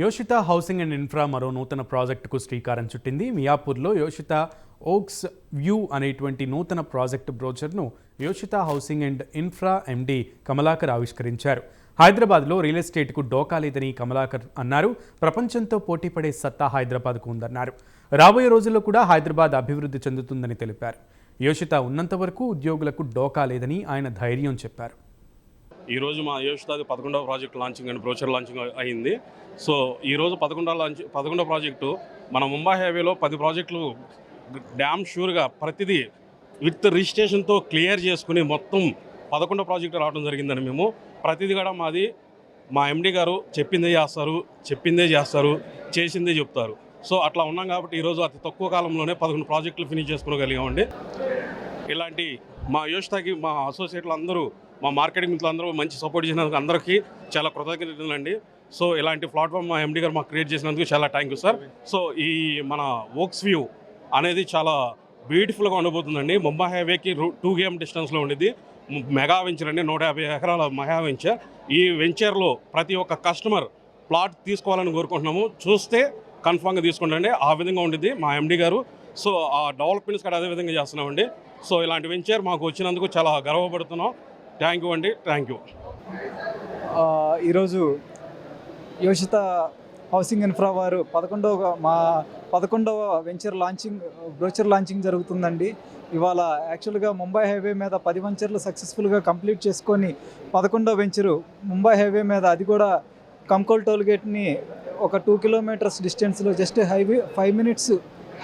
యోషిత housing and infra మరో నూతన ప్రాజెక్టుకు శ్రీకారం చుట్టింది. మియాపూర్లో యోషిత ఓక్స్ వ్యూ అనేటువంటి నూతన ప్రాజెక్టు బ్రోచర్ను Yoshita housing and infra MD Kamalakar ఆవిష్కరించారు. హైదరాబాద్లో రియల్ ఎస్టేట్కు డోకా లేదని కమలాకర్ అన్నారు. ప్రపంచంతో పోటీపడే సత్తా హైదరాబాద్కు ఉందన్నారు. రాబోయే రోజుల్లో కూడా హైదరాబాద్ అభివృద్ధి చెందుతుందని తెలిపారు. యోషిత ఉన్నంత వరకు ఉద్యోగులకు డోకా లేదని ఆయన ధైర్యం చెప్పారు. ఈరోజు మా యోషితాది 11వ project launching and brochure launching అయింది. సో ఈరోజు 11వ ప్రాజెక్టు మన ముంబై హైవేలో 10 ప్రాజెక్టులు డ్యామ్ షూర్గా ప్రతిదీ విత్ రిజిస్ట్రేషన్తో క్లియర్ చేసుకుని మొత్తం 11వ ప్రాజెక్టు రావడం జరిగిందని మేము ప్రతిదీ కూడా మాది మా ఎండి గారు చెప్పిందే చేస్తారు చేసిందే చెప్తారు. సో అట్లా ఉన్నాం కాబట్టి ఈరోజు అతి తక్కువ కాలంలోనే 11 ప్రాజెక్టులు ఫినిష్ చేసుకోగలిగామండి. ఇలాంటి మా యోషితాకి మా అసోసియేట్లు అందరూ మా మార్కెటింగ్ మిత్రులందరూ మంచి సపోర్ట్ చేసినందుకు అందరికీ చాలా కృతజ్ఞతలండి. సో ఇలాంటి ప్లాట్ఫామ్ మా ఎండి గారు మాకు క్రియేట్ చేసినందుకు చాలా థ్యాంక్ యూ సార్. సో ఈ మన ఓక్స్ వ్యూ అనేది చాలా బ్యూటిఫుల్గా ఉండబోతుందండి. ముంబై హైవేకి 2 km డిస్టెన్స్లో ఉండేది మెగా వెంచర్ అండి. 150 ఎకరాల మెగా వెంచర్. ఈ వెంచర్లో ప్రతి ఒక్క కస్టమర్ ప్లాట్ తీసుకోవాలని కోరుకుంటున్నాము. చూస్తే కన్ఫామ్గా తీసుకుంటండి. ఆ విధంగా ఉండేది మా ఎండి గారు. సో ఆ డెవలప్మెంట్స్ కూడా అదే విధంగా చేస్తున్నామండి. సో ఇలాంటి వెంచర్ మాకు వచ్చినందుకు చాలా గర్వపడుతున్నాం. థ్యాంక్ యూ అండి. Thank you. ఈరోజు యోషిత హౌసింగ్ ఇన్ఫ్రా వారు 11వ బ్రోచర్ లాంచింగ్ జరుగుతుందండి. ఇవాళ యాక్చువల్గా ముంబై హైవే మీద 10 వెంచర్లు సక్సెస్ఫుల్గా కంప్లీట్ చేసుకొని 11వ వెంచరు ముంబై హైవే మీద, అది కూడా కంకోల్ టోల్గేట్ని ఒక 2 kilometers డిస్టెన్స్లో జస్ట్ 5 minutes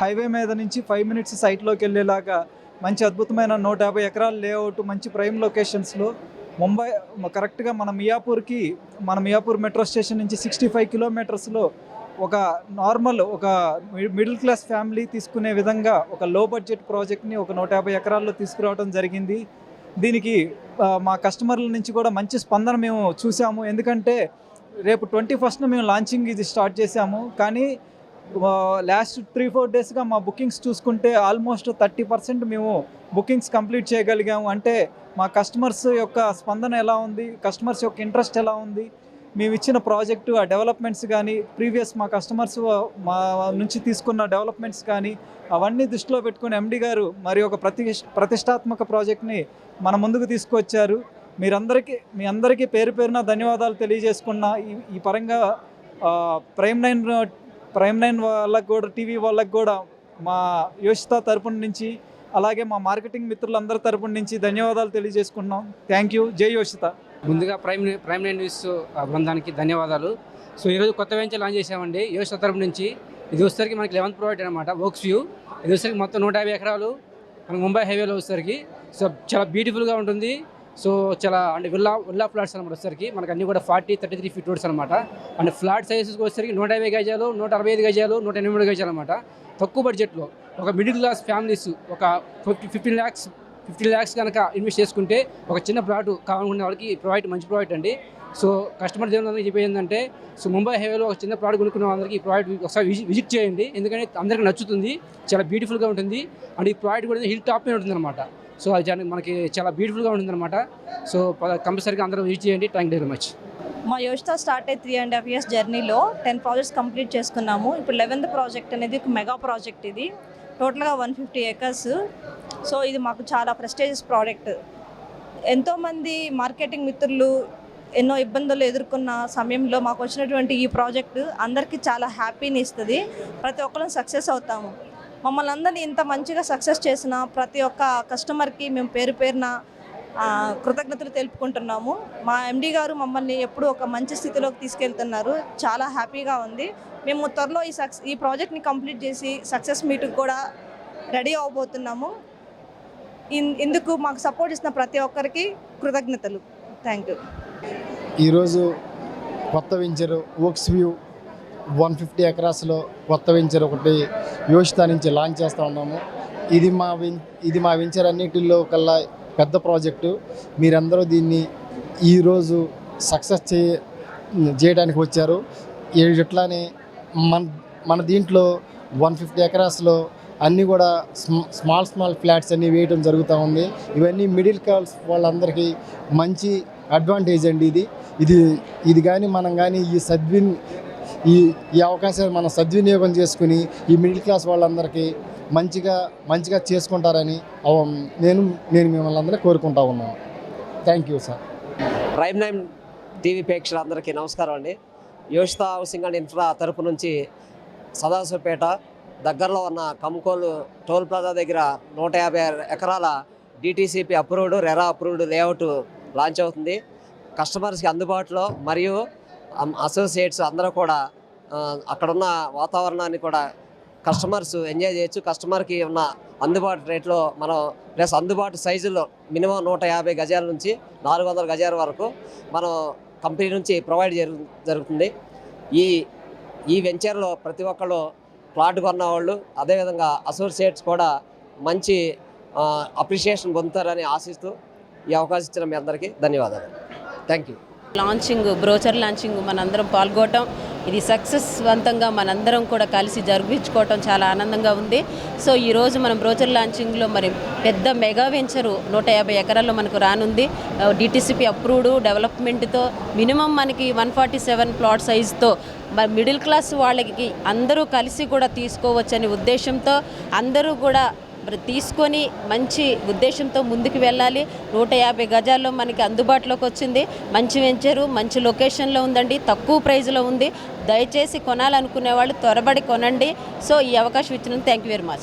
హైవే మీద నుంచి 5 minutes సైట్లోకి వెళ్ళేలాగా మంచి అద్భుతమైన 150 ఎకరాల లేఅవుట్, మంచి ప్రైమ్ లొకేషన్స్లో ముంబై కరెక్ట్గా మన మియాపూర్ మెట్రో స్టేషన్ నుంచి 65 kilometersలో ఒక మిడిల్ క్లాస్ ఫ్యామిలీ తీసుకునే విధంగా ఒక లో బడ్జెట్ ప్రాజెక్ట్ని ఒక 150 ఎకరాల్లో తీసుకురావడం జరిగింది. దీనికి మా కస్టమర్ల నుంచి కూడా మంచి స్పందన మేము చూసాము. ఎందుకంటే రేపు 21st మేము లాంచింగ్ ఇది స్టార్ట్ చేసాము. కానీ లాస్ట్ 3-4 daysగా మా బుకింగ్స్ చూసుకుంటే ఆల్మోస్ట్ 30% మేము బుకింగ్స్ కంప్లీట్ చేయగలిగాము. అంటే మా కస్టమర్స్ యొక్క స్పందన ఎలా ఉంది, కస్టమర్స్ యొక్క ఇంట్రెస్ట్ ఎలా ఉంది, మేము ఇచ్చిన ప్రాజెక్టు ఆ డెవలప్మెంట్స్ కానీ, ప్రీవియస్ మా కస్టమర్స్ మా నుంచి తీసుకున్న డెవలప్మెంట్స్ కానీ అవన్నీ దృష్టిలో పెట్టుకుని ఎండి గారు మరి ఒక ప్రతిష్టాత్మక ప్రాజెక్ట్ని మన ముందుకు తీసుకొచ్చారు. మీ అందరికీ పేరు పేరున ధన్యవాదాలు తెలియజేసుకున్న ఈ పరంగా ప్రైమ్ నైన్ వాళ్ళకు కూడా, టీవీ వాళ్ళకు కూడా మా యోషిత తరపున నుంచి, అలాగే మా మార్కెటింగ్ మిత్రులందరి తరపున నుంచి ధన్యవాదాలు తెలియజేసుకున్నాం. Thank you. జై యోషిత. ముందుగా ప్రైమ్ నైన్ న్యూస్ బృందానికి ధన్యవాదాలు. సో ఈరోజు కొత్త వెంచర్ లాంచ్ చేసామండి యోషిత తరపు నుంచి. ఇది వచ్చేసరికి మనకి 11th ప్రాజెక్ట్ అనమాట, ఓక్స్ వ్యూ. ఇది వచ్చేసరికి మొత్తం 150 ఎకరాలు మనకి ముంబై హైవేలో వచ్చేసరికి. సో చాలా బ్యూటిఫుల్గా ఉంటుంది. సో చాలా అంటే విల్లా ఫ్లాట్స్ అనమాట. వచ్చేసరికి మనకి అన్ని కూడా 40-33 feet రోడ్స్ అనమాట. అండ్ ఫ్లాట్ సైజెస్ వచ్చేసరికి 150 గజాలు, 165 గజాలు, 183 గజాలు అనమాట. తక్కువ బడ్జెట్లో ఒక మిడిల్ క్లాస్ ఫ్యామిలీస్ ఒక 15 lakhs కనుక ఇన్వెస్ట్ చేసుకుంటే ఒక చిన్న ప్లాట్ కావాలనుకునే వాళ్ళకి మంచి ప్రాజెక్ట్ అండి. సో కస్టమర్ దేవులందరికీ చెప్పేది ఏంటంటే, సో ముంబై హైవేలో ఒక చిన్న ప్లాట్ కొనుక్కునే వాళ్ళకి ఈ ప్రాజెక్ట్ ఒకసారి విజిట్ చేయండి. ఎందుకంటే అందరికీ నచ్చుతుంది, చాలా బ్యూటిఫుల్గా ఉంటుంది. అండ్ ఈ ప్రాజెక్ట్ కూడా హిల్ టాప్ మీద ఉంటుంది అనమాట. సో అది మనకి చాలా బ్యూటిఫుల్గా ఉంటుందన్నమాట. సో కంపల్సరీగా అందరూ విజిట్ చేయండి. Thank you very much. మా యోషిత స్టార్ట్ అయ్యి 3.5 years జర్నీలో 10 ప్రాజెక్ట్స్ కంప్లీట్ చేసుకున్నాము. ఇప్పుడు 11th ప్రాజెక్ట్ అనేది ఒక మెగా ప్రాజెక్ట్. ఇది టోటల్గా 150 acres. సో ఇది మాకు చాలా ప్రెస్టీజియస్ ప్రాజెక్ట్. ఎంతోమంది మార్కెటింగ్ మిత్రులు ఎన్నో ఇబ్బందులు ఎదుర్కొన్న సమయంలో మాకు వచ్చినటువంటి ఈ ప్రాజెక్టు అందరికీ చాలా హ్యాపీని ఇస్తుంది. ప్రతి ఒక్కరం సక్సెస్ అవుతాము. మమ్మల్ని అందరినీ ఇంత మంచిగా సక్సెస్ చేసిన ప్రతి ఒక్క కస్టమర్కి మేము పేరు పేరున కృతజ్ఞతలు తెలుపుకుంటున్నాము. మా ఎండి గారు మమ్మల్ని ఎప్పుడూ ఒక మంచి స్థితిలోకి తీసుకెళ్తున్నారు. చాలా హ్యాపీగా ఉంది. మేము త్వరలో ఈ ప్రాజెక్ట్ని కంప్లీట్ చేసి సక్సెస్ మీట్కి కూడా రెడీ అవబోతున్నాము. ఇందుకు మాకు సపోర్ట్ ఇస్తున్న ప్రతి ఒక్కరికి కృతజ్ఞతలు. Thank you. ఈరోజు కొత్త వెంచర్ ఓక్స్ వ్యూ 150 acresలో కొత్త వెంచర్ ఒకటి యోషిత నుంచి లాంచ్ చేస్తూ ఉన్నాము. ఇది మా వెంచర్ అన్నిటిలో కల్లా పెద్ద ప్రాజెక్టు. మీరందరూ దీన్ని ఈరోజు సక్సెస్ చేయడానికి వచ్చారు. ఇట్లానే మన దీంట్లో 150 acresలో అన్నీ కూడా స్మాల్ ఫ్లాట్స్ అన్నీ వేయటం జరుగుతూ ఉంది. ఇవన్నీ మిడిల్ క్లాస్ వాళ్ళందరికీ మంచి అడ్వాంటేజ్ అండి. ఇది కానీ మనం కానీ ఈ ఈ అవకాశాన్ని మనం సద్వినియోగం చేసుకుని ఈ మిడిల్ క్లాస్ వాళ్ళందరికీ మంచిగా చేసుకుంటారని నేను మిమ్మల్ని అందరినీ కోరుకుంటా ఉన్నాను. Thank you sir. Prime nine TV ప్రేక్షకులందరికీ నమస్కారం అండి. యోషిత హౌసింగ్ అండ్ ఇన్ఫ్రా తరపు నుంచి సదాశివపేట దగ్గరలో ఉన్న కమ్కోలు టోల్ ప్లాజా దగ్గర 150 ఎకరాల DTCP approved RERA approved layout launch అవుతుంది. కస్టమర్స్కి అందుబాటులో మరియు అసోసియేట్స్ అందరూ కూడా అక్కడున్న వాతావరణాన్ని కూడా కస్టమర్స్ ఎంజాయ్ చేయొచ్చు. కస్టమర్కి ఉన్న అందుబాటు రేట్లో మనం ప్లస్ అందుబాటు సైజుల్లో మినిమం 150 గజాల నుంచి 400 గజాల వరకు మనం కంపెనీ నుంచి ప్రొవైడ్ జరుగుతుంది. ఈ వెంచర్లో ప్రతి ఒక్కళ్ళు ప్లాట్ కొన్న వాళ్ళు అదేవిధంగా అసోసియేట్స్ కూడా మంచి అప్రిషియేషన్ పొందుతారని ఆశిస్తూ ఈ అవకాశం ఇచ్చిన మీ అందరికీ ధన్యవాదాలు. Thank you. బ్రోచర్ లాంచింగ్ మనందరం పాల్గొనడం, ఇది సక్సెస్వంతంగా మనందరం కూడా కలిసి జరిపించుకోవటం చాలా ఆనందంగా ఉంది. సో ఈరోజు మనం బ్రోచర్ లాంచింగ్లో మరి పెద్ద మెగా వెంచరు 150 ఎకరాల్లో మనకు రానుంది. డిటీసీపీ అప్రూవ్డ్ డెవలప్మెంట్తో మినిమం మనకి 147 ప్లాట్ సైజుతో మరి మిడిల్ క్లాస్ వాళ్ళకి అందరూ కలిసి కూడా తీసుకోవచ్చని ఉద్దేశంతో అందరూ కూడా తీసుకొని మంచి ఉద్దేశంతో ముందుకు వెళ్ళాలి. 150 గజాల్లో మనకి అందుబాటులోకి వచ్చింది. మంచి వెంచరు, మంచి లొకేషన్లో ఉందండి, తక్కువ ప్రైజ్లో ఉంది. దయచేసి కొనాలనుకునే వాళ్ళు త్వరబడి కొనండి. సో ఈ అవకాశం ఇచ్చినందుకు థ్యాంక్ యూ వెరీ మచ్.